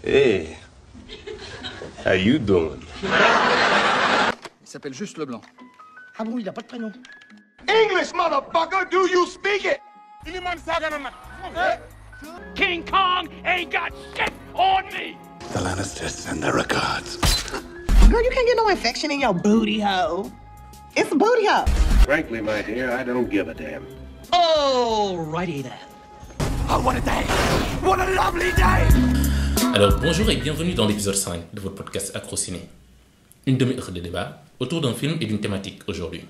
Hey, how you doing? Il s'appelle juste Leblanc. Ah bon, il n'a pas de prénom. English, motherfucker, do you speak it? King Kong ain't got shit on me! The Lannisters send their regards. Girl, you can't get no infection in your booty hole. It's a booty hole. Frankly, my dear, I don't give a damn. Alrighty then. Oh, what a day! What a lovely day! Alors bonjour et bienvenue dans l'épisode 5 de votre podcast Acrociné. Une demi-heure de débat autour d'un film et d'une thématique aujourd'hui.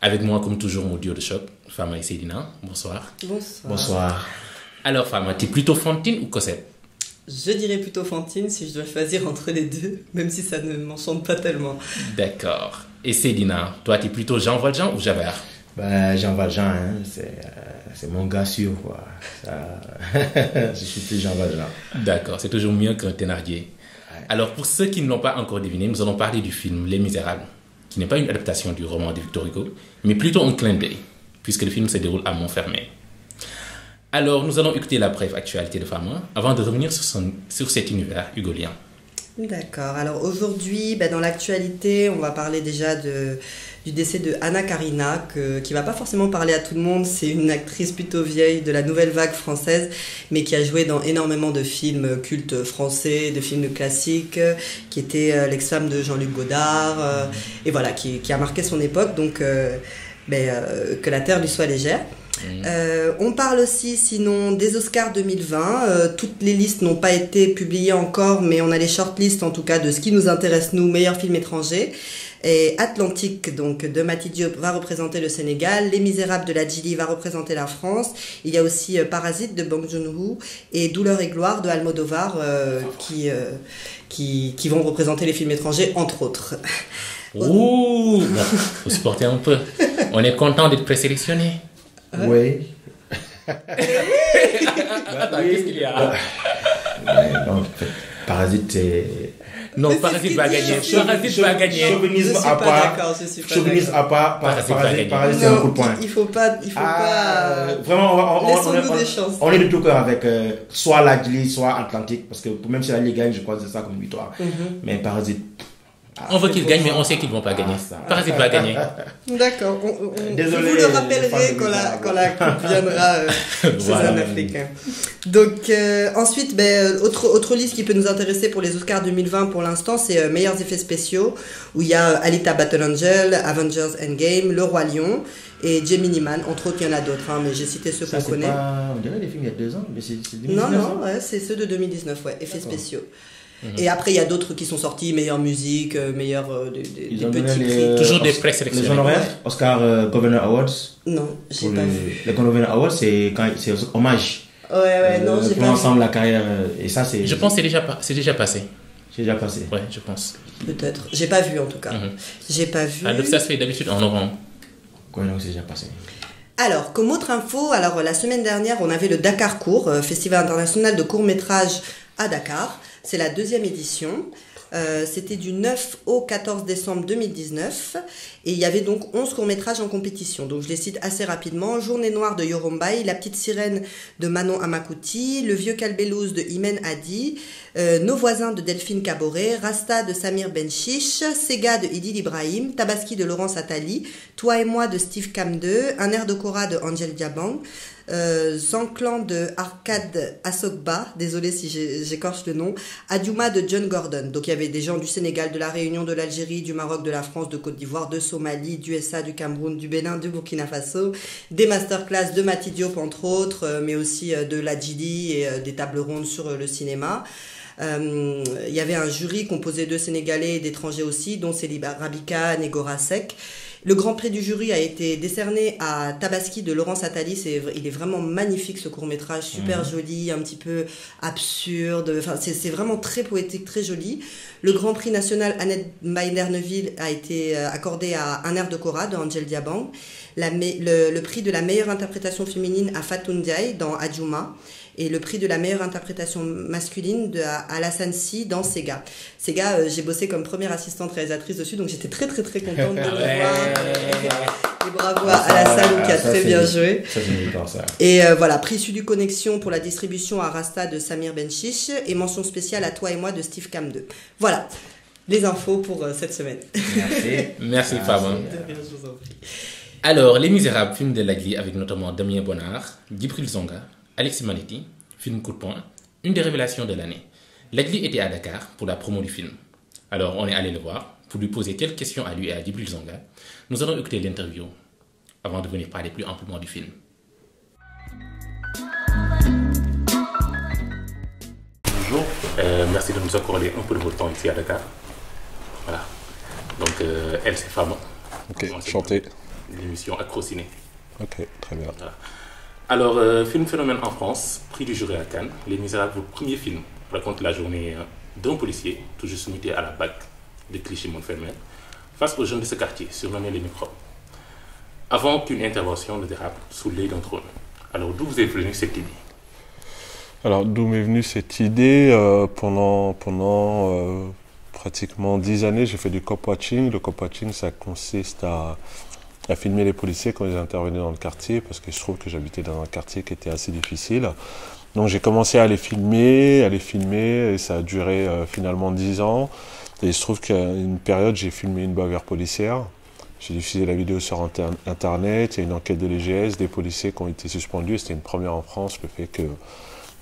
Avec moi comme toujours mon duo de choc, Fama et Seydina. Bonsoir. Bonsoir. Alors Fama, t'es plutôt Fantine ou Cosette? Je dirais plutôt Fantine si je dois choisir entre les deux, même si ça ne m'enchante pas tellement. D'accord. Et Seydina, toi t'es plutôt Jean Valjean ou Javert? Jean Valjean, hein, c'est mon gars sûr, quoi. Je suis plus Jean Valjean. D'accord, c'est toujours mieux qu'un Thénardier. Ouais. Alors pour ceux qui ne l'ont pas encore deviné, nous allons parler du film Les Misérables, qui n'est pas une adaptation du roman de Victor Hugo, mais plutôt un clin d'œil, puisque le film se déroule à Montfermeil. Alors nous allons écouter la brève actualité de Fama, avant de revenir sur cet univers hugolien. D'accord, alors aujourd'hui, dans l'actualité, on va parler déjà du décès de Anna Karina, qui va pas forcément parler à tout le monde. C'est une actrice plutôt vieille de la nouvelle vague française, mais qui a joué dans énormément de films cultes français, de films classiques, qui était l'ex-femme de Jean-Luc Godard, et voilà, qui a marqué son époque, donc que la terre lui soit légère. On parle aussi sinon des Oscars 2020. Toutes les listes n'ont pas été publiées encore, mais on a les shortlists en tout cas de ce qui nous intéresse nous, meilleurs films étrangers. Et Atlantique donc de Mati Diop va représenter le Sénégal, Les Misérables de Ladjili va représenter la France. Il y a aussi Parasite de Bong Joon-ho et Douleur et gloire de Almodovar qui vont représenter les films étrangers entre autres. Ouh, faut supporter un peu. On est content d'être présélectionné. Oui. Attends, qu'est-ce qu'il y a? Non, Parasite, c'est... Non, Parasite va gagner. Parasite va gagner. Chauvinisme à part. Chauvinisme à part. Parasite, c'est un coup de poing. Il faut pas. Vraiment, on est de tout cœur avec soit Ladjili, soit Atlantique, parce que même si la Ligue gagne, je crois que c'est ça comme victoire. Mais Parasite. On veut qu'ils gagnent, mais on sait qu'ils ne vont pas gagner. Parasite va gagner. D'accord. Désolé, je vous le rappellerai quand la coupe viendra chez un Africain. Donc, ensuite, autre liste qui peut nous intéresser pour les Oscars 2020 pour l'instant, c'est meilleurs effets spéciaux, où il y a Alita Battle Angel, Avengers Endgame, Le Roi Lion et Gemini Man. Entre autres, il y en a d'autres, mais j'ai cité ceux qu'on connaît. On dirait des films il y a 2 ans, mais c'est 2019. Non, c'est ceux de 2019, effets spéciaux. Et après, il y a d'autres qui sont sortis, meilleure musique, meilleur des petits prix. Toujours des présélectionnés. Les honoraires, Oscar Governor Awards. Non, j'ai pas vu. Les Governor Awards, c'est hommage. Ouais, non, j'ai pas vu. Ensemble la carrière, et ça c'est... Je pense que c'est déjà passé. C'est déjà passé. Ouais, je pense. Peut-être. J'ai pas vu en tout cas. J'ai pas vu. Alors ça se fait d'habitude en novembre. Ouais, non, c'est déjà passé. Alors, comme autre info, la semaine dernière, on avait le Dakar Court, Festival international de court-métrage à Dakar. C'est la 2e édition. C'était du 9 au 14 décembre 2019. Et il y avait donc 11 courts-métrages en compétition. Donc je les cite assez rapidement. Journée noire de Yorombai, La petite sirène de Manon Amakouti, Le vieux Calbelouz de Imen Hadi, Nos voisins de Delphine Caboret, Rasta de Samir Benchiche, Sega de Idil Ibrahim, Tabaski de Laurence Attali, Toi et moi de Steve Camde, Un air de Cora de Angel Diabang, Zanclan de Arkad Asokba, désolé si j'écorche le nom, Adiouma de John Gordon. Donc il y avait des gens du Sénégal, de la Réunion, de l'Algérie, du Maroc, de la France, de Côte d'Ivoire, de Somalie, du USA, du Cameroun, du Bénin, du Burkina Faso, des masterclass de Mati Diop entre autres, mais aussi de Ladjili et des tables rondes sur le cinéma. Il y avait un jury composé de Sénégalais et d'étrangers aussi, dont Céliba Rabika, Negora Sek. Le grand prix du jury a été décerné à Tabaski de Laurence Attali. Il est vraiment magnifique ce court-métrage, super joli, un petit peu absurde. Enfin, c'est vraiment très poétique, très joli. Le grand prix national Annette Maïner-Neuville a été accordé à Un air de Cora de Angel Diabang. Le prix de la meilleure interprétation féminine à Fatou Ndiaye dans Adjouma. Et le prix de la meilleure interprétation masculine de Alassane Sy dans Sega. Sega, j'ai bossé comme première assistante réalisatrice dessus, donc j'étais très très très contente de le voir. Et bravo à la Salou qui a très bien joué. Ça, c'est méritant, ça. Et voilà, prix Sudi Connexion pour la distribution à Rasta de Samir Benchiche et mention spéciale à Toi et moi de Steve Cam 2. Voilà, les infos pour cette semaine. Merci. Merci Fabien. Alors, Les Misérables, film de Lagli avec notamment Damien Bonnard, Djibril Zonga, Alexis Manetti, film coup de poing, une des révélations de l'année. Lagli était à Dakar pour la promo du film. Alors, on est allé le voir pour lui poser quelques questions à lui et à Djibril Zonga. Nous allons écouter l'interview avant de venir parler plus amplement du film. Bonjour, merci de nous accorder un peu de votre temps ici à Dakar. Voilà, donc elle c'est Fama. Ok, enchanté. L'émission Acrociné. Ok, très bien. Voilà. Alors, film phénomène en France, prix du jury à Cannes, Les Misérables, votre premier film, raconte la journée d'un policier, tout juste muté à la BAC de Clichy-Montfermeil, face aux jeunes de ce quartier, surnommés les microbes, avant qu'une intervention ne dérape sous l'œil d'un trône. Alors, d'où vous est venue cette idée? Alors, d'où m'est venue cette idée pendant pratiquement 10 années, j'ai fait du cop-watching. Le cop-watching, ça consiste à filmer les policiers quand ils intervenaient dans le quartier, parce que je trouve que j'habitais dans un quartier qui était assez difficile. Donc j'ai commencé à les filmer, et ça a duré finalement 10 ans. Et il se trouve qu'à une période, j'ai filmé une bavure policière. J'ai diffusé la vidéo sur Internet, il y a une enquête de l'EGS, des policiers qui ont été suspendus. C'était une première en France, le fait que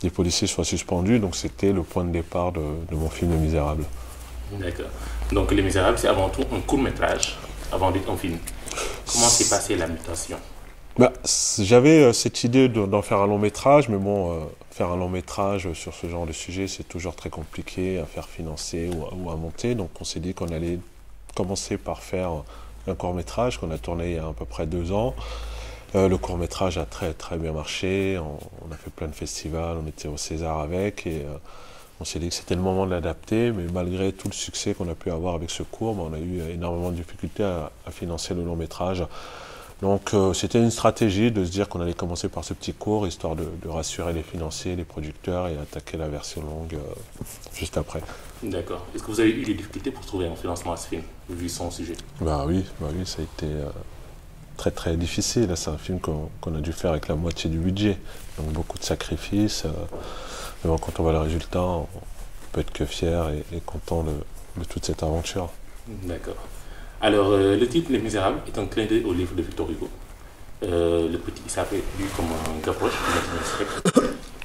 des policiers soient suspendus. Donc c'était le point de départ de mon film Les Misérables. D'accord. Donc Les Misérables, c'est avant tout un court-métrage, avant d'être un film. Comment s'est passée la mutation? J'avais cette idée d'en faire un long métrage, mais bon, faire un long métrage sur ce genre de sujet, c'est toujours très compliqué à faire financer ou à monter. Donc on s'est dit qu'on allait commencer par faire un court métrage qu'on a tourné il y a à peu près 2 ans. Le court métrage a très très bien marché, on a fait plein de festivals, on était au César avec, et on s'est dit que c'était le moment de l'adapter, mais malgré tout le succès qu'on a pu avoir avec ce court, on a eu énormément de difficultés à financer le long métrage. Donc c'était une stratégie de se dire qu'on allait commencer par ce petit court, histoire de rassurer les financiers, les producteurs, et attaquer la version longue juste après. D'accord. Est-ce que vous avez eu des difficultés pour trouver un financement à ce film, vu son sujet? Oui, ça a été très très difficile. C'est un film qu'on a dû faire avec la moitié du budget, donc beaucoup de sacrifices. Mais bon, quand on voit le résultat, on peut être que fier et content de toute cette aventure. D'accord. Alors, le titre Les Misérables est un clin d'œil au livre de Victor Hugo. Le petit, il s'appelle lui comme un gavroche,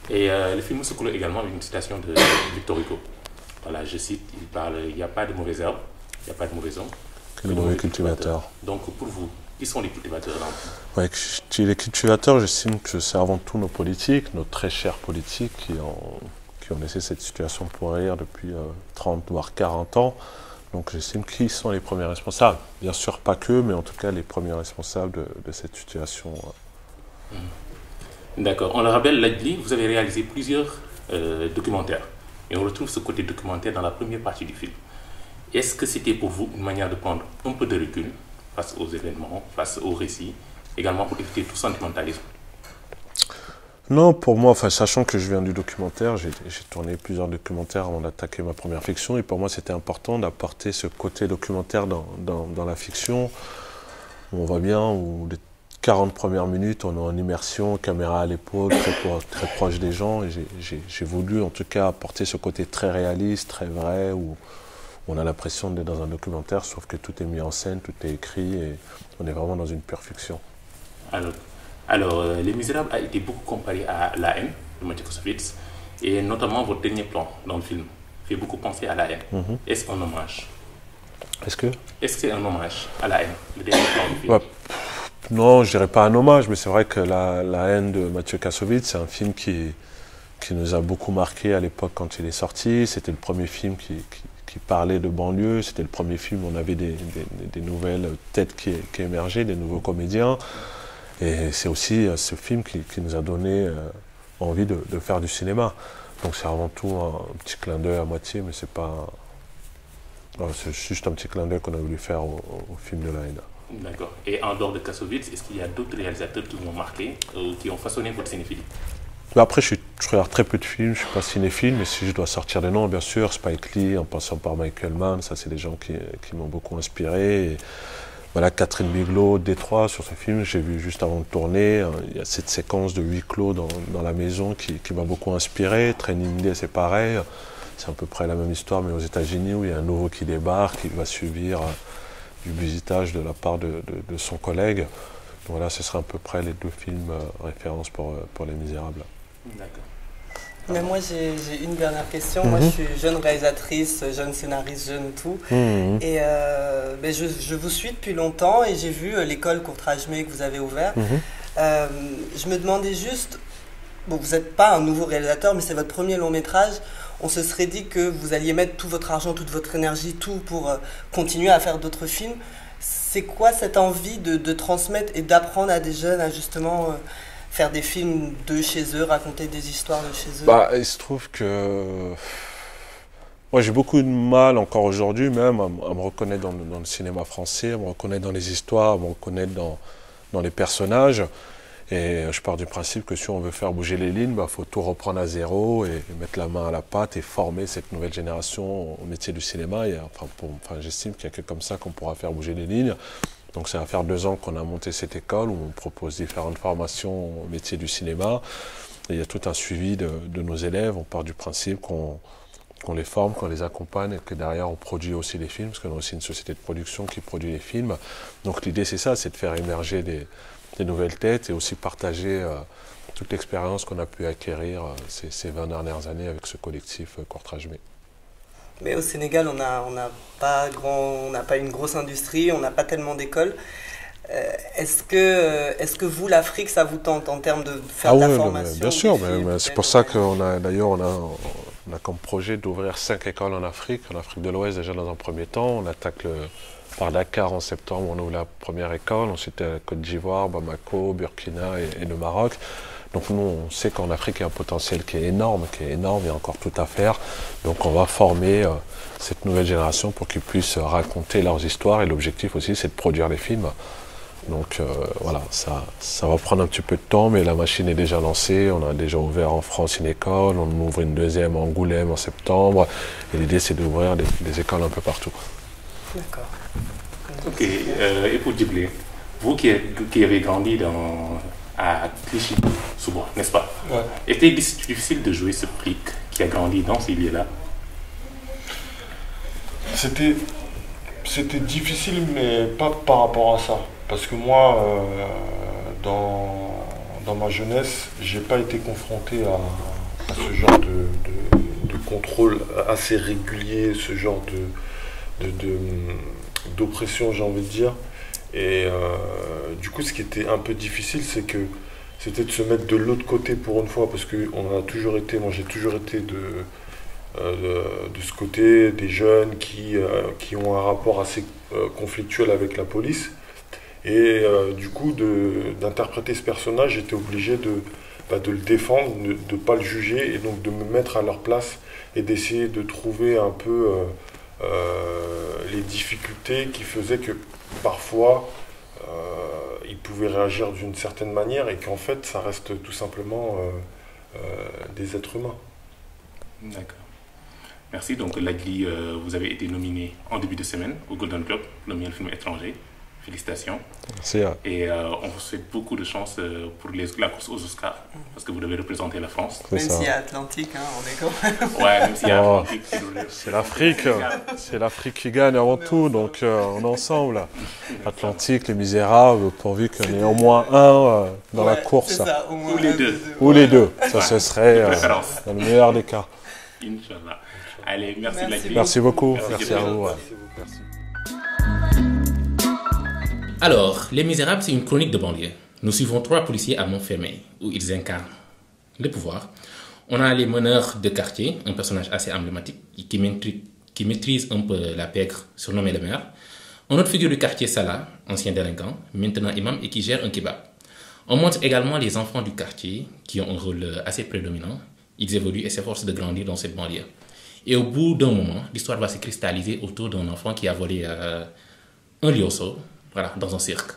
et le film se clôt également avec une citation de Victor Hugo. Voilà, je cite, il parle, il n'y a pas de mauvaises herbes, il n'y a pas de mauvais hommes. Que de mauvais cultivateurs. Donc, pour vous, qui sont les cultivateurs là? Les cultivateurs, j'estime que c'est avant tout nos politiques, nos très chers politiques qui ont laissé cette situation pourrir depuis 30 voire 40 ans. Donc j'estime qu'ils sont les premiers responsables. Bien sûr pas que, mais en tout cas les premiers responsables de cette situation. D'accord. On le rappelle, Lagli, vous avez réalisé plusieurs documentaires. Et on retrouve ce côté documentaire dans la première partie du film. Est-ce que c'était pour vous une manière de prendre un peu de recul face aux événements, face aux récits, également pour éviter tout sentimentalisme? Non, pour moi, sachant que je viens du documentaire, j'ai tourné plusieurs documentaires avant d'attaquer ma première fiction, et pour moi c'était important d'apporter ce côté documentaire dans la fiction. On voit bien où les 40 premières minutes, on est en immersion, caméra à l'épaule, très proche des gens, et j'ai voulu en tout cas apporter ce côté très réaliste, très vrai, où on a l'impression d'être dans un documentaire, sauf que tout est mis en scène, tout est écrit, et on est vraiment dans une pure fiction. Alors, Les Misérables a été beaucoup comparé à La Haine de Mathieu Kassovitz, et notamment votre dernier plan dans le film fait beaucoup penser à La Haine. Est-ce un hommage? Est-ce que c'est un hommage à La Haine, le dernier plan du film? Non, je dirais pas un hommage, mais c'est vrai que la Haine de Mathieu Kassovitz, c'est un film qui nous a beaucoup marqué à l'époque quand il est sorti. C'était le premier film qui parlait de banlieue, c'était le premier film où on avait des nouvelles têtes qui émergeaient, des nouveaux comédiens. Et c'est aussi ce film qui nous a donné envie de faire du cinéma. Donc c'est avant tout un petit clin d'œil à moitié, mais c'est pas... C'est juste un petit clin d'œil qu'on a voulu faire au film de La Haine. D'accord. Et en dehors de Kassovitz, est-ce qu'il y a d'autres réalisateurs qui vous ont marqué, qui ont façonné votre cinéphilie? Après, je regarde très peu de films, je ne suis pas cinéphile, mais si je dois sortir des noms, bien sûr, Spike Lee, en passant par Michael Mann, ça c'est des gens qui m'ont beaucoup inspiré. Voilà, Catherine Bigelow, Détroit, sur ce film, j'ai vu juste avant de tourner. Il y a cette séquence de huis clos dans la maison qui m'a beaucoup inspiré. Training Day, c'est pareil. C'est à peu près la même histoire, mais aux États-Unis, où il y a un nouveau qui débarque, qui va subir du visitage de la part de son collègue. Donc voilà, ce serait à peu près les 2 films références pour Les Misérables. D'accord. Mais moi, j'ai une dernière question. Moi, je suis jeune réalisatrice, jeune scénariste, jeune tout. Et ben, je vous suis depuis longtemps et j'ai vu l'école Courtrajmé que vous avez ouvert. Je me demandais juste, bon, vous n'êtes pas un nouveau réalisateur, mais c'est votre premier long métrage. On se serait dit que vous alliez mettre tout votre argent, toute votre énergie, tout pour continuer à faire d'autres films. C'est quoi cette envie de transmettre et d'apprendre à des jeunes à justement faire des films de chez eux, raconter des histoires de chez eux? Bah, il se trouve que moi j'ai beaucoup de mal encore aujourd'hui même à me reconnaître dans le cinéma français, à me reconnaître dans les histoires, à me reconnaître dans les personnages. Et je pars du principe que si on veut faire bouger les lignes, faut tout reprendre à zéro et mettre la main à la pâte et former cette nouvelle génération au métier du cinéma. Et j'estime qu'il n'y a que comme ça qu'on pourra faire bouger les lignes. Donc ça va faire 2 ans qu'on a monté cette école où on propose différentes formations au métier du cinéma. Et il y a tout un suivi de nos élèves. On part du principe qu'on les forme, qu'on les accompagne et que derrière on produit aussi les films, parce qu'on a aussi une société de production qui produit les films. Donc l'idée c'est ça, c'est de faire émerger des nouvelles têtes et aussi partager toute l'expérience qu'on a pu acquérir ces 20 dernières années avec ce collectif Courtrajmé. Mais au Sénégal, on n'a pas une grosse industrie, on n'a pas tellement d'écoles. Est-ce que vous, l'Afrique, ça vous tente en termes de faire de la formation? Bien sûr, mais c'est pour ça qu'on a d'ailleurs on a comme projet d'ouvrir 5 écoles en Afrique de l'Ouest déjà dans un premier temps. On attaque par Dakar en septembre, on ouvre la première école, ensuite Côte d'Ivoire, Bamako, Burkina et le Maroc. Donc nous, on sait qu'en Afrique, il y a un potentiel qui est énorme, il y a encore tout à faire. Donc on va former cette nouvelle génération pour qu'ils puissent raconter leurs histoires et l'objectif aussi, c'est de produire les films. Donc voilà, ça va prendre un petit peu de temps, mais la machine est déjà lancée. On a déjà ouvert en France une école, on ouvre une deuxième à Angoulême en septembre. Et l'idée, c'est d'ouvrir des écoles un peu partout. D'accord. Ok, et pour Djibril, vous qui avez grandi à Clichy-sous-Bois, n'est-ce pas? Ouais. Était difficile de jouer ce flic qui a grandi dans ces lieux-là? C'était difficile, mais pas par rapport à ça. Parce que moi, dans ma jeunesse, j'ai pas été confronté à ce genre de contrôle assez régulier, ce genre d'oppression, j'ai envie de dire. Et du coup, ce qui était un peu difficile, c'était de se mettre de l'autre côté pour une fois, parce que moi j'ai toujours été de ce côté des jeunes qui ont un rapport assez conflictuel avec la police. Et du coup, d'interpréter ce personnage, j'étais obligé de le défendre, de ne pas le juger, et donc de me mettre à leur place et d'essayer de trouver un peu les difficultés qui faisaient que parfois ils pouvaient réagir d'une certaine manière et qu'en fait ça reste tout simplement des êtres humains. D'accord. Merci. Donc Lagli, vous avez été nominé en début de semaine au Golden Globe, le meilleur film étranger. Félicitations. Merci. Et on vous souhaite beaucoup de chance pour la course aux Oscars, parce que vous devez représenter la France. Même s'il y a Atlantique, hein, on est quand même... Ouais, même s'il y a Atlantique. C'est l'Afrique. C'est l'Afrique qui gagne avant tout, donc on est ensemble. Atlantique, Les Misérables, pourvu qu'il y en ait au moins un dans la course. Ça, ou les deux. Ou les deux. Ça, ce serait dans le meilleur des cas. Inch'Allah. Allez, merci Lagli. Merci beaucoup. Merci à vous. Merci. Alors, Les Misérables, c'est une chronique de banlieue. Nous suivons 3 policiers à Montfermeil, où ils incarnent le pouvoir. On a les meneurs de quartier, un personnage assez emblématique, qui maîtrise un peu la pègre, surnommé le maire. Un autre figure du quartier, Salah, ancien délinquant, maintenant imam et qui gère un kebab. On montre également les enfants du quartier, qui ont un rôle assez prédominant. Ils évoluent et s'efforcent de grandir dans cette banlieue. Et au bout d'un moment, l'histoire va se cristalliser autour d'un enfant qui a volé un lioso, voilà, dans un cirque.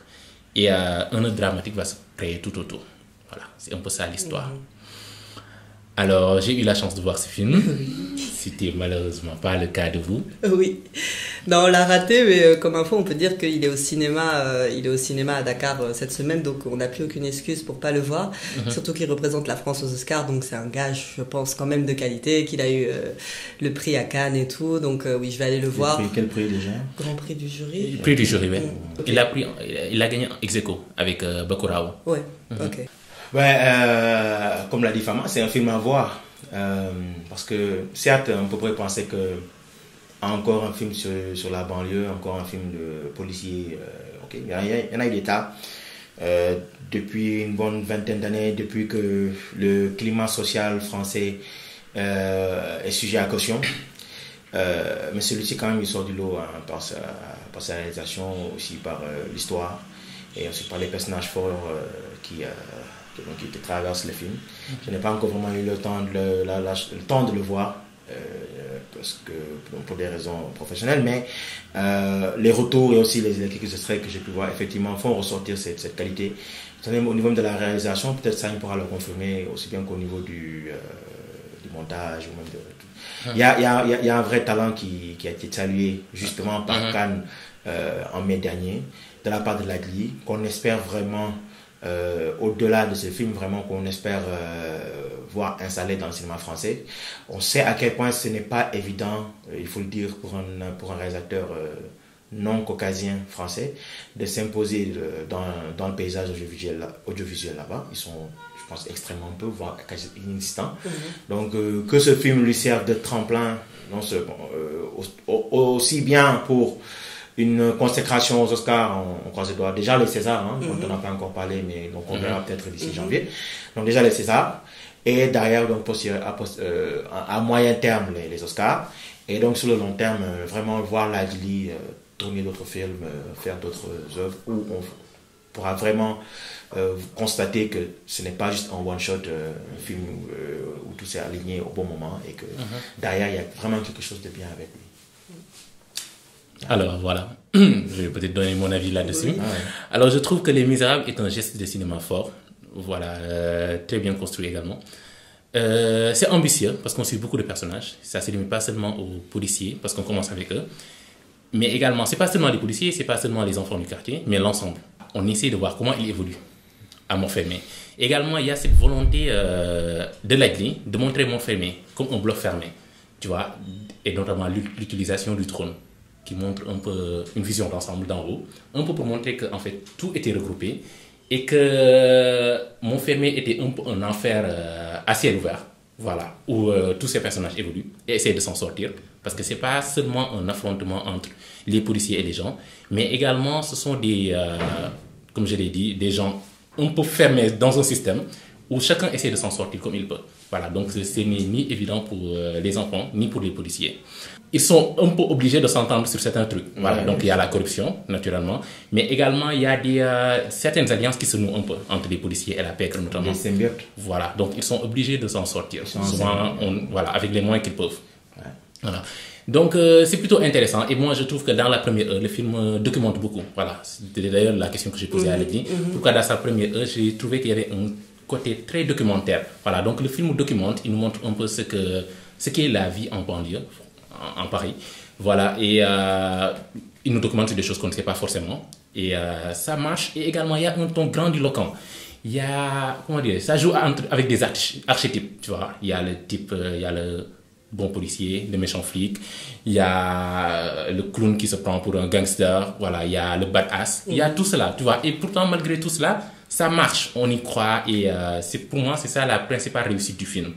Et un autre dramatique va se créer tout autour. Voilà, c'est un peu ça l'histoire. Alors, j'ai eu la chance de voir ce film. C'était malheureusement pas le cas de vous. Oui. Non, on l'a raté, mais comme info, on peut dire qu'il est au cinéma, à Dakar cette semaine, donc on n'a plus aucune excuse pour pas le voir. Surtout qu'il représente la France aux Oscars, donc c'est un gage, je pense, quand même de qualité, qu'il a eu le prix à Cannes et tout, donc oui, je vais aller le voir. Quel prix déjà? Grand prix du jury. Le prix du jury, oui. Okay. Il a gagné ex aequo avec Bakurao. Ouais, ok. Comme l'a dit Fama, c'est un film à voir. Parce que certes, on pourrait penser que encore un film sur la banlieue, encore un film de policier, ok, il y en a eu des tas. Depuis une bonne vingtaine d'années, depuis que le climat social français est sujet à caution. Mais celui-ci quand même il sort du lot hein, par sa réalisation, aussi par l'histoire et aussi par les personnages forts qui traversent le film. Je n'ai pas encore vraiment eu le temps de le voir parce que pour des raisons professionnelles, mais les retours et aussi les quelques extraits que j'ai pu voir effectivement font ressortir cette qualité. Au niveau de la réalisation, peut-être ça il pourra le confirmer aussi bien qu'au niveau du montage ou même de tout. Il y a un vrai talent qui a été salué justement par Cannes en mai dernier de la part de Ladli, qu'on espère vraiment au-delà de ce film, vraiment qu'on espère voir installé dans le cinéma français. On sait à quel point ce n'est pas évident, il faut le dire, pour un réalisateur non caucasien français de s'imposer dans le paysage audiovisuel là-bas. Ils sont, je pense, extrêmement peu, voire inexistants. Donc que ce film lui serve de tremplin, aussi bien pour une consécration aux Oscars, on croise les doigts. Déjà les Césars, dont on n'a pas encore parlé, mais donc on verra peut-être d'ici janvier. Donc déjà les Césars, et derrière donc à moyen terme les Oscars, et donc sur le long terme vraiment voir Ladli tourner d'autres films, faire d'autres œuvres où on pourra vraiment constater que ce n'est pas juste un one shot, un film où tout s'est aligné au bon moment et que derrière il y a vraiment quelque chose de bien avec lui. Alors voilà, je vais peut-être donner mon avis là-dessus. Oui. Alors je trouve que Les Misérables est un geste de cinéma fort, voilà, très bien construit également. C'est ambitieux parce qu'on suit beaucoup de personnages, ça ne se limite pas seulement aux policiers parce qu'on commence avec eux, mais également, c'est pas seulement les policiers, c'est pas seulement les enfants du quartier, mais l'ensemble. On essaie de voir comment ils évoluent à Montfermé. Également, il y a cette volonté de Ladli de montrer Montfermé comme un bloc fermé, tu vois, et notamment l'utilisation du trône, qui montre un peu une vision d'ensemble d'en haut, un peu pour montrer que en fait tout était regroupé et que Montfermé était un peu un enfer à ciel ouvert, voilà, où tous ces personnages évoluent et essaient de s'en sortir, parce que c'est pas seulement un affrontement entre les policiers et les gens, mais également ce sont des, comme je l'ai dit, des gens un peu fermés dans un système où chacun essaie de s'en sortir comme il peut. Voilà, donc ce n'est ni évident pour les enfants, ni pour les policiers. Ils sont un peu obligés de s'entendre sur certains trucs. Voilà, donc il y a la corruption, naturellement, mais également il y a certaines alliances qui se nouent un peu entre les policiers et la pègre, notamment. Les symbiotes. Voilà, donc ils sont obligés de s'en sortir, souvent voilà, avec les moyens qu'ils peuvent. Ouais. Voilà. Donc c'est plutôt intéressant, et moi je trouve que dans la première heure, le film documente beaucoup. Voilà, c'était d'ailleurs la question que j'ai posée à Ladli. Pourquoi dans sa première heure, j'ai trouvé qu'il y avait un côté très documentaire. Voilà, donc le film documente, il nous montre un peu ce qu'est la vie en banlieue, en Paris. Voilà, et il nous documente sur des choses qu'on ne sait pas forcément. Et ça marche. Et également, il y a un ton grandiloquent. Il y a, comment dire, ça joue avec des archétypes, tu vois. Il y a le type, il y a le bon policier, le méchant flic. Il y a le clown qui se prend pour un gangster. Voilà, il y a le badass. Il y a tout cela, tu vois. Et pourtant, malgré tout cela, ça marche, on y croit. Et pour moi, c'est ça la principale réussite du film.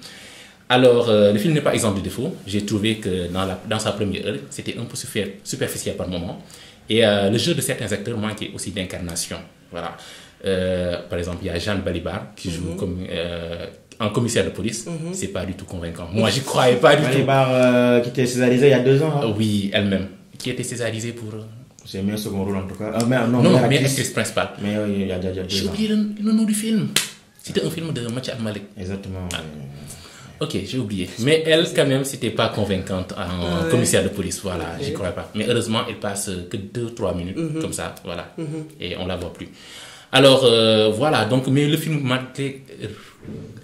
Alors, le film n'est pas exempt de défauts. J'ai trouvé que dans sa première heure, c'était un peu superficiel par moment. Et le jeu de certains acteurs manquait aussi d'incarnation. Voilà. Par exemple, il y a Jeanne Balibar qui joue comme en commissaire de police. C'est pas du tout convaincant. Moi, j'y croyais pas du tout. Balibar qui était césarisée il y a 2 ans. Hein. Oui, elle-même. Qui était césarisée pour... C'est mieux second rôle en tout cas. Mais actrice principale. Mais il y a 2 ans. J'ai oublié le nom du film. C'était un film de Mathieu Malik. Exactement. Ah. Ok, j'ai oublié. Mais elle, quand même, c'était pas convaincante en commissaire de police. Voilà, j'y croyais pas. Mais heureusement, elle passe que 2-3 minutes comme ça. Voilà. Et on la voit plus. Alors, voilà. Donc, mais le film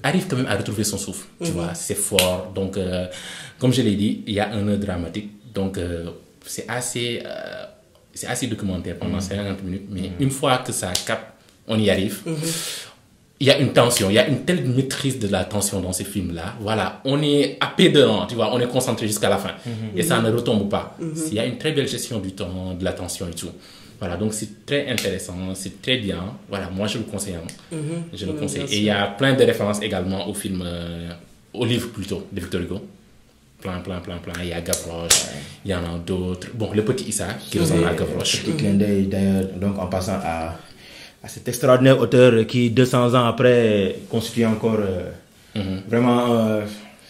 arrive quand même à retrouver son souffle. Tu vois, c'est fort. Donc, comme je l'ai dit, il y a un nœud dramatique. Donc, c'est assez documentaire pendant 50 minutes, mais une fois que ça capte, on y arrive. Il y a une tension, il y a une telle maîtrise de la tension dans ces films-là. Voilà, on est happé dedans, tu vois, on est concentré jusqu'à la fin. Et ça ne retombe pas. Il y a une très belle gestion du temps, de la tension et tout. Voilà, donc c'est très intéressant, c'est très bien. Voilà, moi je le conseille. Je le conseille. Et il y a plein de références également au film, au livre plutôt, de Victor Hugo. Plein. Il y a Gavroche, il y en a d'autres. Bon, le petit Issa qui ressemble à Gavroche. Petit clin d'œil d'ailleurs, donc en passant à cet extraordinaire auteur qui 200 ans après constitue encore vraiment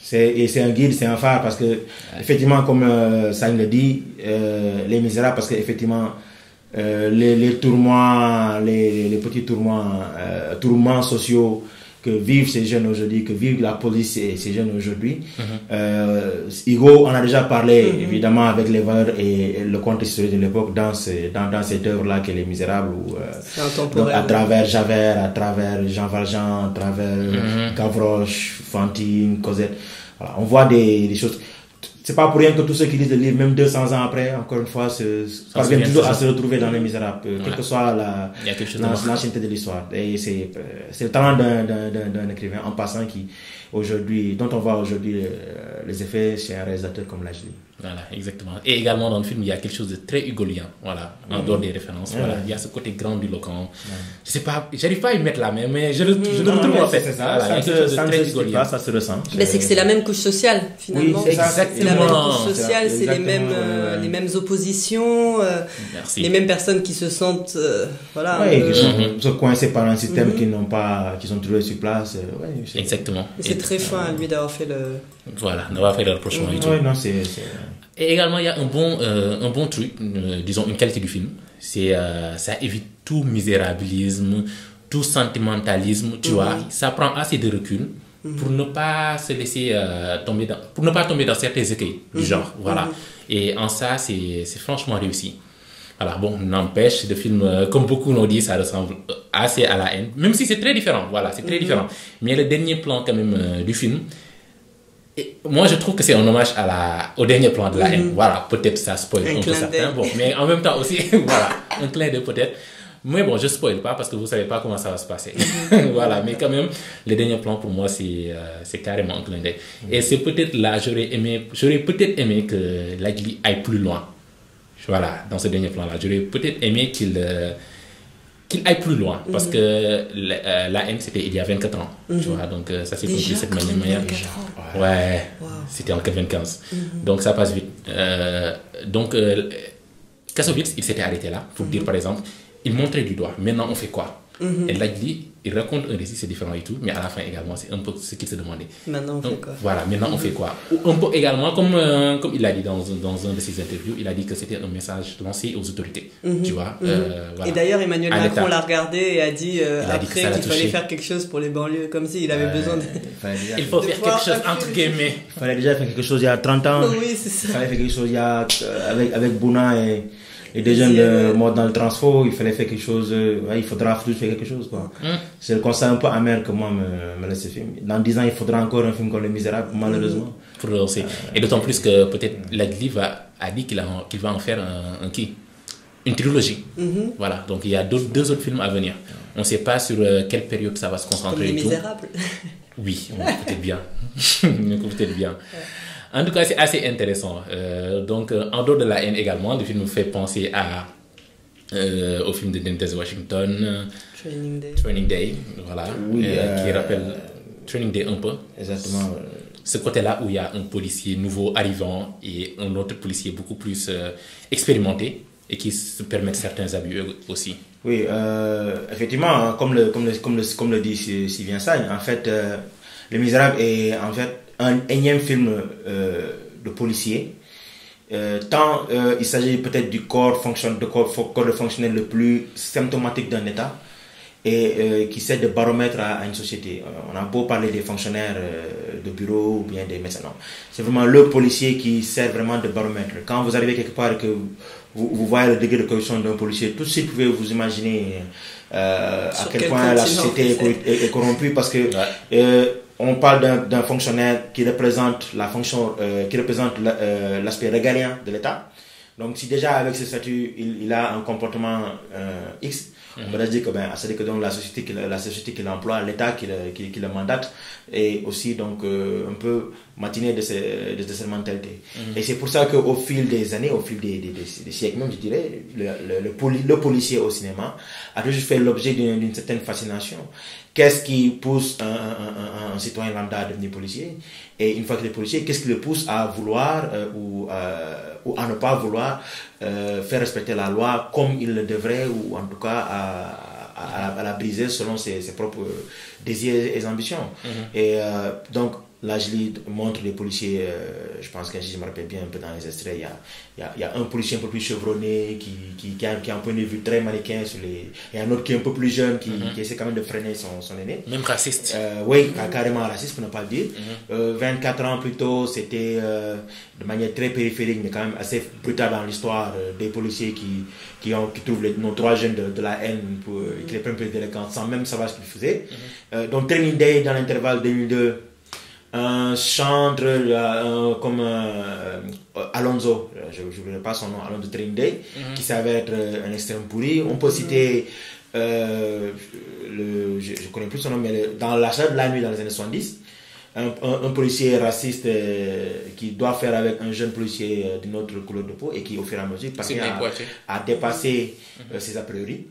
c'est un guide, c'est un phare, parce que effectivement comme Sagne le dit, Les Misérables, parce que effectivement les tourments, les petits tourments sociaux que vivent ces jeunes aujourd'hui, que vivent la police et ces jeunes aujourd'hui. Hugo en a déjà parlé, évidemment, avec les valeurs et le contexte historique de l'époque dans cette œuvre-là qu'est Les Misérables, où, donc, à travers Javert, à travers Jean Valjean, à travers Gavroche, Fantine, Cosette. Voilà, on voit des choses. C'est pas pour rien que tous ceux qui lisent le livre, même 200 ans après, encore une fois, parviennent toujours à se retrouver dans Les Misérables, quelle que soit l'ancienneté de l'histoire. Et c'est le talent d'un écrivain en passant dont on voit aujourd'hui les effets chez un réalisateur comme Lajli. Voilà, exactement. Et également dans le film, il y a quelque chose de très hugolien, voilà, en dehors des références. Voilà, il y a ce côté grandiloquent. Je sais pas, j'arrive pas à y mettre la main, mais je le retrouve en fait. C'est ça, ça se ressent. Mais c'est que c'est la même couche sociale, finalement. Oui, exactement. C'est la même couche sociale, c'est les mêmes oppositions, les mêmes personnes qui se sentent, qui sont coincées par un système qui sont trouvés sur place. Exactement. C'est très fin, lui, d'avoir fait le... Voilà, d'avoir fait le rapprochement et tout. Et également, il y a un bon truc, disons une qualité du film, c'est ça évite tout misérabilisme, tout sentimentalisme, tu vois. Ça prend assez de recul pour ne pas se laisser tomber dans certains écueils du genre, voilà. Et en ça, c'est franchement réussi. Voilà, bon, n'empêche, le film, comme beaucoup l'ont dit, ça ressemble assez à La Haine, même si c'est très différent, voilà, c'est très différent. Mais le dernier plan quand même du film, et moi je trouve que c'est un hommage au dernier plan de La Haine. Voilà, peut-être ça spoil un peu certains, bon, mais en même temps aussi, voilà, un clin d'œil peut-être. Mais bon, je spoil pas parce que vous savez pas comment ça va se passer. Voilà, mais quand même, le dernier plan pour moi c'est carrément un clin d'œil. Et c'est peut-être là, j'aurais peut-être aimé que Lajli aille plus loin. Voilà, dans ce dernier plan-là, j'aurais peut-être aimé qu'il aille plus loin, parce que La Haine, c'était il y a 24 ans, tu vois, donc ça s'est conclu de cette manière. Ouais, c'était en 95, donc ça passe vite. Donc, Kassovitz, il s'était arrêté là, pour dire par exemple, il montrait du doigt, maintenant on fait quoi? Et Lajli, il raconte un récit, c'est différent et tout, mais à la fin également, c'est un peu ce qu'il se demandait. Maintenant on fait quoi? Voilà, maintenant on fait quoi? Un peu également, comme il l'a dit dans un de ses interviews, il a dit que c'était un message lancé aux autorités, tu vois. Voilà. Et d'ailleurs, Emmanuel Macron l'a regardé et a dit après qu'il fallait faire quelque chose pour les banlieues, comme s'il avait besoin de... Il faut faire quelque chose, entre guillemets. Il fallait déjà faire quelque chose il y a 30 ans. Oui, c'est ça. Il fallait faire quelque chose avec Bouna et des jeunes morts dans le transfo, il fallait faire quelque chose, il faudra faire quelque chose, quoi. C'est le constat un peu amer que moi me laisse ce film. Dans 10 ans, il faudra encore un film comme Les Misérables, malheureusement. Pour relancer. Et d'autant plus que peut-être Lajli a dit qu'il va en faire une trilogie. Voilà, donc il y a deux autres films à venir. On ne sait pas sur quelle période ça va se concentrer. Comme Les Misérables. Oui, peut-être bien. Peut-être bien. En tout cas, c'est assez intéressant. Donc, en dehors de La Haine également, le film me fait penser au film de Denzel Washington, Training Day, voilà, qui rappelle Training Day un peu. Exactement. Ce côté-là où il y a un policier nouveau arrivant et un autre policier beaucoup plus expérimenté et qui se permettent certains abus aussi. Oui, effectivement, comme le dit Sylvain Sagne, en fait, Les Misérables est en fait un énième film de policier, tant il s'agit peut-être du corps de fonctionnel le plus symptomatique d'un État et qui sert de baromètre à une société. On a beau parler des fonctionnaires de bureau ou bien des médecins, non. C'est vraiment le policier qui sert vraiment de baromètre. Quand vous arrivez quelque part et que vous voyez le degré de corruption d'un policier, tout de suite vous pouvez vous imaginer à quel point la société est corrompue, parce que on parle d'un fonctionnaire qui représente la fonction, qui représente l'aspect régalien de l'État. Donc si déjà avec ce statut, il a un comportement X, on va dire que c'est-à-dire que donc la société qu'il emploie, l'État qui le mandate, et aussi donc un peu matiné de cette mentalité. Et c'est pour ça qu'au fil des années, au fil des siècles même, je dirais, le policier au cinéma a toujours fait l'objet d'une certaine fascination. Qu'est-ce qui pousse un citoyen lambda à devenir policier? Et une fois qu'il est policier, qu'est-ce qui le pousse à vouloir ou à ne pas vouloir faire respecter la loi comme il le devrait, ou en tout cas à la briser selon ses propres désirs et ambitions. Et donc là, je montre les policiers, je pense que si je me rappelle bien un peu dans les extraits, il y a un policier un peu plus chevronné qui a un point de vue très manichéen sur les... Et un autre qui est un peu plus jeune qui essaie quand même de freiner son aîné. Même raciste. Oui, carrément raciste pour ne pas le dire. 24 ans plus tôt, c'était de manière très périphérique, mais quand même assez brutale dans l'histoire des policiers qui trouvent nos 3 jeunes de la haine et qui les prennent pour des délinquants sans même savoir ce qu'ils faisaient. Donc Training Day, dans l'intervalle 2002, un chantre comme Alonso, je ne voulais pas son nom, Alonso Training Day, qui s'avère être un extrême pourri. On peut citer, je ne connais plus son nom, mais dans l'achat de la nuit dans les années 70, un policier raciste qui doit faire avec un jeune policier d'une autre couleur de peau et qui au fur et à mesure parvient à dépasser ses a priori.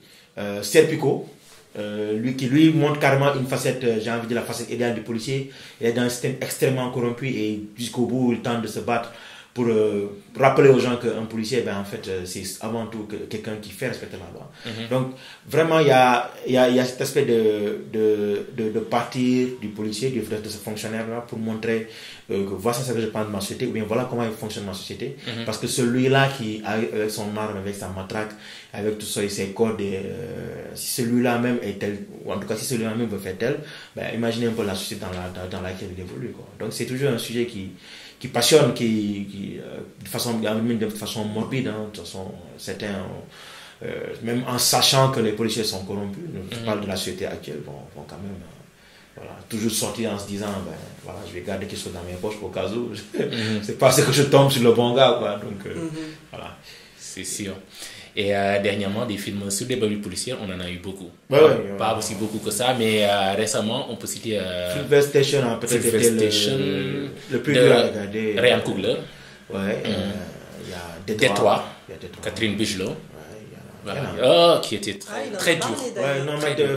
Serpico, lui montre carrément une facette, j'ai envie de dire la facette idéale du policier. Il est dans un système extrêmement corrompu et jusqu'au bout il tente de se battre pour rappeler aux gens qu'un policier, en fait, c'est avant tout quelqu'un qui fait respecter la loi. Donc vraiment il y a cet aspect de partir du policier, de ce fonctionnaire là, pour montrer que voici ce que je pense de ma société, ou bien voilà comment il fonctionne ma société. Parce que celui-là qui avec son arme, avec sa matraque, avec tout ça et ses cordes, si celui-là même est tel, ou en tout cas si celui-là même veut faire tel, imaginez un peu la société dans laquelle il évolue, quoi. Donc c'est toujours un sujet qui passionne, de façon morbide, hein, de toute façon, certains, même en sachant que les policiers sont corrompus, je parle de la société actuelle, vont quand même toujours sortir en se disant, je vais garder quelque chose dans mes poches au cas où, c'est pas ce que je tombe sur le bon gars, quoi. Donc voilà. C'est sûr. Et dernièrement, des films sur des babys policiers, on en a eu beaucoup. Pas aussi beaucoup que ça, mais récemment, on peut citer... Filmfare Station a peut-être été le plus dur à regarder. Ryan Coogler. Il y a Détroit. Catherine Bigelow. Qui était très dur.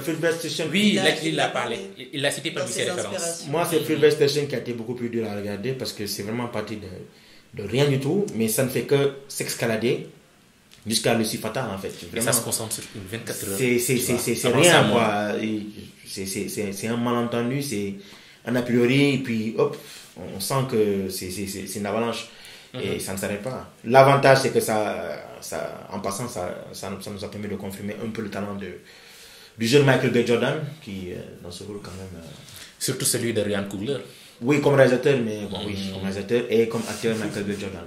Filmfare Station. Oui, il a parlé. Il l'a cité parmi ses références. Moi, c'est Filmfare Station qui a été beaucoup plus dur à regarder parce que c'est vraiment parti de rien du tout, mais ça ne fait que s'escalader jusqu'à l'issue fatale, en fait. Et ça se concentre sur une 24 heures. C'est rien, quoi. C'est un malentendu, c'est un a priori, et puis hop, on sent que c'est une avalanche. Et ça ne s'arrête pas. L'avantage, c'est que en passant, ça nous a permis de confirmer un peu le talent du jeune Michael B. Jordan, qui, dans ce rôle, quand même... Surtout celui de Ryan Coogler. Oui, comme réalisateur, mais comme réalisateur et comme acteur, Michael B. Jordan.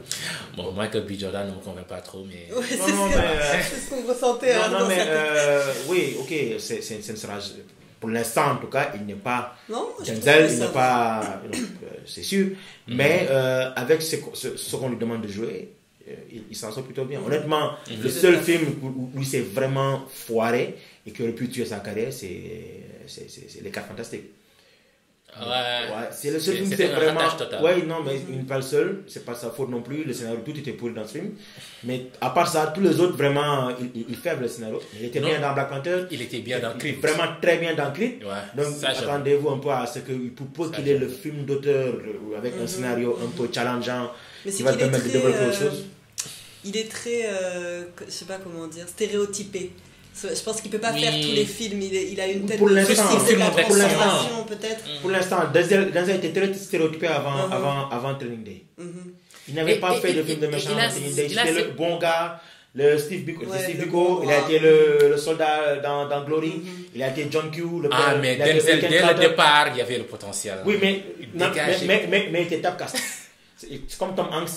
Bon, Michael B. Jordan ne me convainc pas trop, mais... Ouais, c'est ce qu'on ressentait. Oui, ok, ce ne sera... Pour l'instant, en tout cas, il n'est pas... Non, Denzel, il n'est pas... c'est sûr. Mais avec ce qu'on lui demande de jouer, il s'en sort plutôt bien. Honnêtement, le seul film où il s'est vraiment foiré et qui aurait pu tuer sa carrière, c'est Les 4 Fantastiques. C'est le seul film qui est vraiment... non, mais il n'est pas le seul, c'est pas sa faute non plus, le scénario, tout était pourri dans ce film. Mais à part ça, tous les autres, vraiment, il faible le scénario. Il était bien dans Black Panther. Il était bien dans Creed. Vraiment très bien dans Creed. Donc attendez-vous un peu à ce qu'il peut qu'il ait le film d'auteur avec un scénario un peu challengeant qui va te permettre de développer autre chose. Il est très, je sais pas comment dire, stéréotypé. Je pense qu'il peut pas faire tous les films. Il a une tête pour l'instant, peut-être. Pour l'instant, Denzel était très stéréotypé avant Training Day. Il n'avait pas fait de film de méchant avant Training Day. C'était le bon gars, le Steve Biko. Il a été le soldat dans Glory. Il a été John Q. Mais Denzel, dès le départ, il y avait le potentiel. Oui, mais il était typecast. C'est comme Tom Hanks.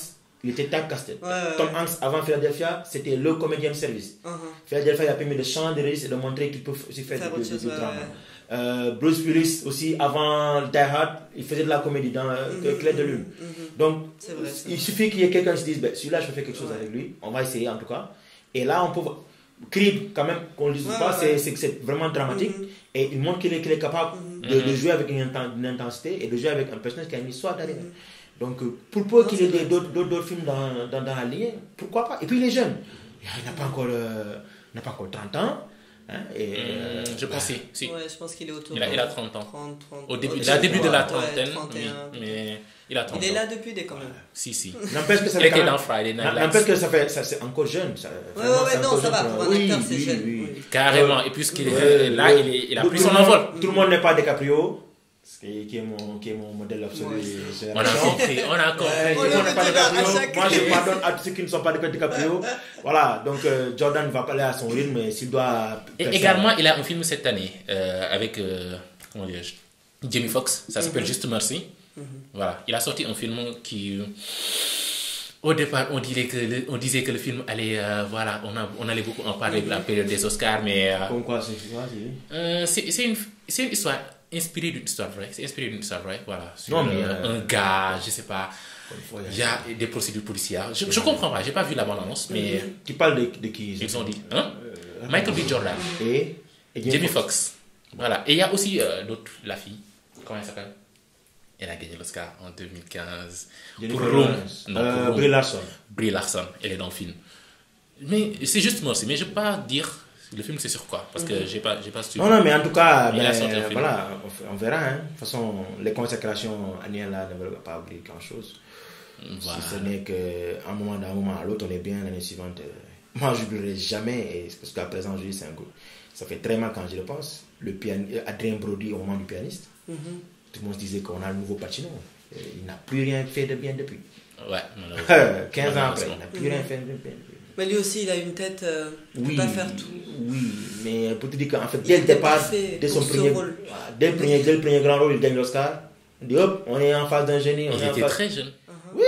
Il était typecasté. Tom Hanks, avant Philadelphia, c'était le comédien de service. Philadelphia, il a permis de changer de registre et de montrer qu'il peut aussi faire du drame. Bruce Willis, aussi, avant Die Hard, il faisait de la comédie dans Clair de Lune. Donc, il suffit qu'il y ait quelqu'un qui se dise, ben, celui-là, je peux faire quelque chose avec lui. On va essayer, en tout cas. Et là, on peut... Creed, quand même, qu'on ne le dise pas, c'est vraiment dramatique. Et il montre qu'il est capable de jouer avec une intensité et de jouer avec un personnage qui a une histoire derrière. Donc, pour peu qu'il y ait d'autres films dans la ligne, pourquoi pas? Et puis, il est jeune. Il n'a pas encore 30 ans. Hein, et, je pense si. Ouais, je pense qu'il est autour. Il a 30 ans. 30. Au début de la trentaine, oui, mais il a 30 ans. Il est là depuis quand même. Si. N'empêche que ça il était dans Friday Night Lights. N'empêche que c'est encore jeune. Non, ça va. Pour un acteur, c'est jeune. Oui. Carrément. Et puisqu'il est là, il a pris son envol. Tout le monde n'est pas DiCaprio. Qui est mon modèle absolu. On a compris. Moi, je pardonne à tous ceux qui ne sont pas DiCaprio. Voilà, donc Jordan va parler à son rythme, mais s'il doit... Et également, il a un film cette année avec, comment dirais-je, Jamie Foxx, ça s'appelle Just Mercy. Voilà, il a sorti un film qui... Au départ, on disait que le film allait... voilà, on allait beaucoup en parler de la période des Oscars, mais... Comme quoi, c'est une histoire... inspiré d'une histoire vraie. C'est inspiré d'une histoire vraie, voilà. Sur non, mais un gars, je sais pas. Il y a des procédures policières. Je comprends pas, j'ai pas vu la bande-annonce, mais. Tu parles de qui? Ils ont dit. Hein? Michael B. Jordan. Et Jamie Foxx. Voilà. Et il y a aussi l'autre, la fille. Comment elle s'appelle? Elle a gagné l'Oscar en 2015. Pour Rome. Brie Larson. Brie Larson, elle est dans le film. Mais c'est juste moi aussi, mais je peux pas dire. Le film, c'est sur quoi? Parce que j'ai pas suivi. Non, mais en tout cas, voilà, on verra. Hein. De toute façon, les consécrations annuelles là ne veulent pas oublier grand-chose. Voilà. Si ce n'est qu'à un moment à l'autre, on est bien l'année suivante. Moi, je n'oublierai jamais, parce qu'à présent, je dis c'est un coup. Ça fait très mal quand je le pense. Adrien Brody, au moment du pianiste, tout le monde se disait qu'on a le nouveau Pacino. Il n'a plus rien fait de bien depuis. Ouais, 15 ans après, il n'a plus rien fait de bien depuis. Mais lui aussi, il a une tête, il ne peut pas faire tout. Oui, mais pour te dire qu'en fait, dès le départ, dès le premier grand rôle, il gagne l'Oscar. On dit hop, on est en phase d'un génie. Il était très jeune. Oui,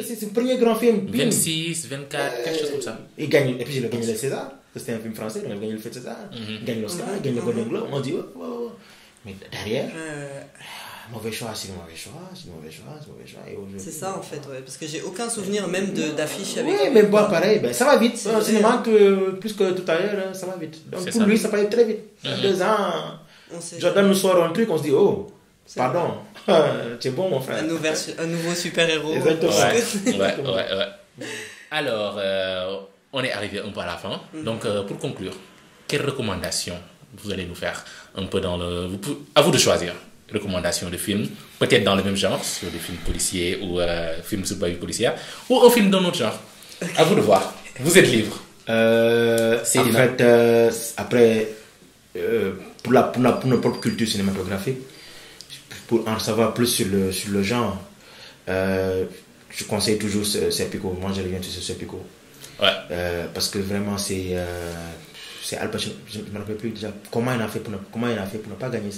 c'est son premier grand film. 26, 24, quelque chose comme ça. Il gagne, et puis il a gagné le César. C'était un film français, il a gagné le César. Il gagne l'Oscar, il gagne le Golden Globe. On dit oh. Mais derrière. Mauvais choix, c'est mauvais choix. C'est ça en fait, ouais, parce que j'ai aucun souvenir même d'affiche avec. Oui, mais bon, pareil, ça va vite. Au cinéma, plus que tout à l'heure, ça va vite. Donc pour lui, ça va aller très vite. 2 ans, Jordan nous sort un truc, on se dit, oh, pardon, c'est bon mon frère. Un nouveau super-héros. Exactement. Ouais. Alors, on est arrivé un peu à la fin. Donc, pour conclure, quelles recommandations vous allez nous faire un peu à vous de choisir. Recommandations de films, peut-être dans le même genre, sur des films policiers ou films sur la vie policière, ou un film d'un autre genre. À vous de voir. Vous êtes libre. En fait, après, pour notre propre culture cinématographique, pour en savoir plus sur le genre, je conseille toujours Serpico. Moi, je reviens sur Serpico. Ouais. Parce que vraiment, c'est Al Pacino. Je ne me rappelle plus déjà comment il a fait pour ne pas gagner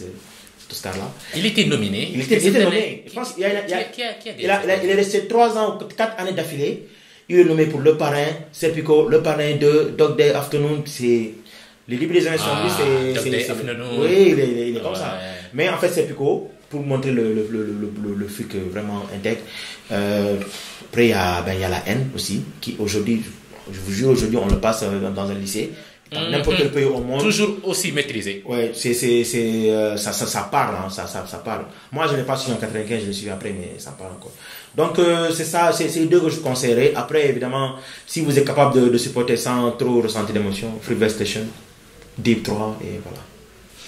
Oscar-là. Il était nominé. Il était nommé. Je pense qu'il est resté 3 ans ou 4 années d'affilée. Il est nommé pour Le Parrain, Serpico, Le Parrain 2, Dog Day Afternoon. C'est les livres des années 70. Oui, il est comme ça. Mais en fait, Serpico, pour montrer le flic vraiment intègre. Après, il y a La Haine aussi, qui aujourd'hui, je vous jure, aujourd'hui, on le passe dans un lycée. Dans n'importe quel pays au monde. Toujours aussi maîtrisé. Ouais, ça parle, hein, ça parle. Moi, je n'ai pas suivi en 95, je l'ai suivi après, mais ça parle encore. Donc, c'est ça, c'est les 2 que je conseillerais. Après, évidemment, si vous êtes capable de supporter sans trop ressentir d'émotion, Freeway Station, Deep 3, et voilà.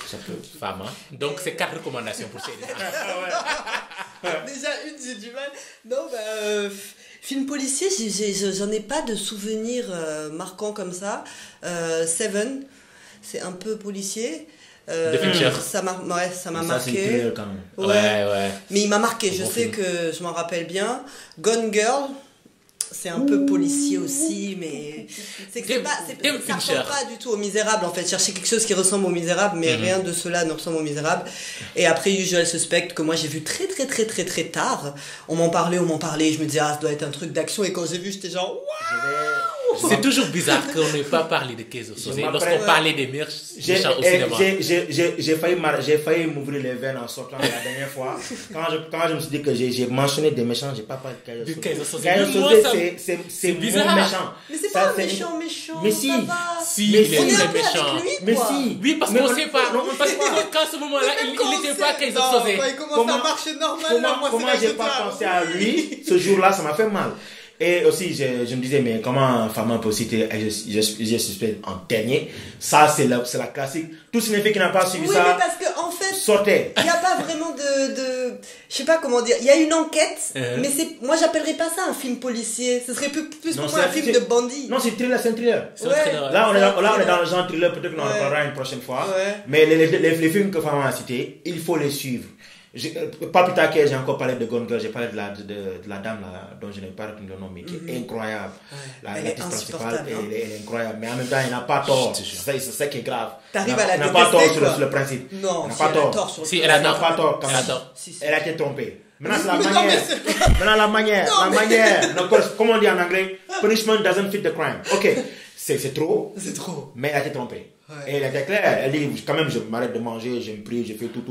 Ça peut. Femme, hein? Donc, c'est 4 recommandations pour Céline. Déjà, j'ai du mal. Non, film policier, j'en ai pas de souvenirs marquants comme ça. Seven, c'est un peu policier. Ça m'a marqué. Ça, quand même. Ouais. Mais il m'a marqué, je sais que je m'en rappelle bien. Gone Girl, c'est un peu policier aussi, mais c'est que ça ressemble pas du tout aux Misérables en fait. Chercher quelque chose qui ressemble aux Misérables, mais rien de cela ne ressemble aux Misérables. Et après Usual Suspect que moi j'ai vu très tard. On m'en parlait, je me disais ça doit être un truc d'action, et quand j'ai vu j'étais genre waouh. C'est toujours bizarre qu'on n'ait pas parlé de Kaiser Soze lorsqu'on parlait des méchants au cinéma. J'ai failli m'ouvrir les veines en sortant la dernière fois. Quand je me suis dit que j'ai mentionné des méchants, j'ai pas parlé de Kaiser Soze. Kaiser Soze, c'est bizarre. Méchant. Mais c'est pas un méchant. Mais si. Si, il est très méchant. Mais si. Oui, parce qu'on sait pas. Parce qu'à ce moment-là, il n'était pas Kaiser Soze. Il commence à marcher normalement. Comment j'ai pas pensé à lui ce jour-là, ça m'a fait mal. Et aussi, je me disais, mais comment Fama peut citer je suspect en dernier? Ça, c'est la classique. Tout cinéphile qui n'a pas suivi ça. Oui, mais parce que, en fait, sortez. Il n'y a pas vraiment je sais pas comment dire. Il y a une enquête, mais moi, j'appellerais pas ça un film policier. Ce serait plus pour moi un film de bandit. Non, c'est un thriller. Ouais. Là, on est dans le genre thriller, peut-être qu'on en parlera une prochaine fois. Ouais. Mais les films que Fama a cités, il faut les suivre. Pas plus tard que j'ai encore parlé de Gone Girl, j'ai parlé de la dame là, dont je n'ai pas retenu le nom, mais qui est incroyable. L'actrice principale, elle est incroyable, mais en même temps, elle n'a pas tort. C'est ça qui est grave. T'arrives à la détester, n'a pas tort sur le principe. Non, elle n'a pas tort. Si, elle n'a pas tort. Elle a été trompée. Maintenant, c'est la manière. Comment on dit en anglais? Punishment doesn't fit the crime. Ok, c'est trop. C'est trop. Mais elle a été trompée. Ouais. Et elle était claire, elle dit quand même je m'arrête de manger, je me prie, je fais tout,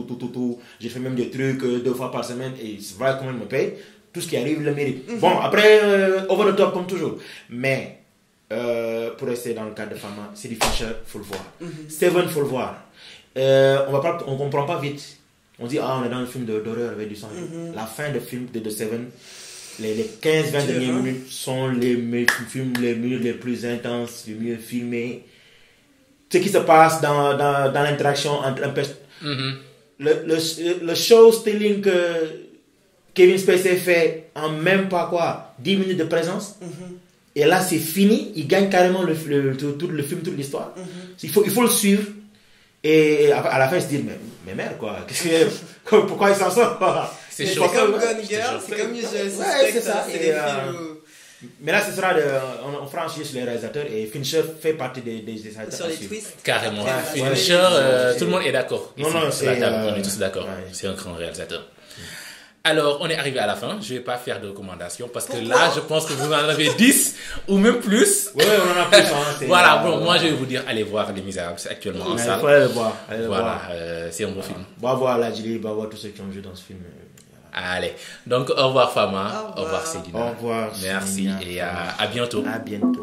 j'ai fait même des trucs 2 fois par semaine et c'est vrai qu'on me paye, tout ce qui arrive le mérite. Bon après over the top comme toujours, mais pour rester dans le cadre de Fama, c'est du Fincher, faut le voir. Seven, faut le voir. On comprend pas vite, on dit on est dans un film d'horreur avec du sang. La fin de film de Seven, les 15-20 dernières minutes sont les films les minutes les plus intenses, les mieux filmés. Ce qui se passe dans l'interaction entre un personnage. Le show stealing que Kevin Spacey fait en même pas 10 minutes de présence. Et là, c'est fini. Il gagne carrément tout le film, toute l'histoire. Il faut le suivre. Et à la fin, il se dit, mais merde, quoi. Pourquoi il s'en sort? C'est comme Gone Girl, c'est comme Usual Suspect. C'est ça. Mais là, ce sera on franchit sur les réalisateurs et Fincher fait partie des réalisateurs. Sur les twists. Carrément. Fincher, tout le monde est d'accord. On est tous d'accord. C'est un grand réalisateur. Alors, on est arrivé à la fin. Je ne vais pas faire de recommandations parce que là, je pense que vous en avez 10 ou même plus. Oui, on en a plus. Voilà, bon, moi, je vais vous dire, allez voir Les Misérables. C'est actuellement en salle. Il faut aller le voir. Voilà, c'est un bon film. Va voir la Julie, va voir tous ceux qui ont joué dans ce film. Allez, donc au revoir Fama, au revoir Céline. Au revoir. Merci et à bientôt. À bientôt.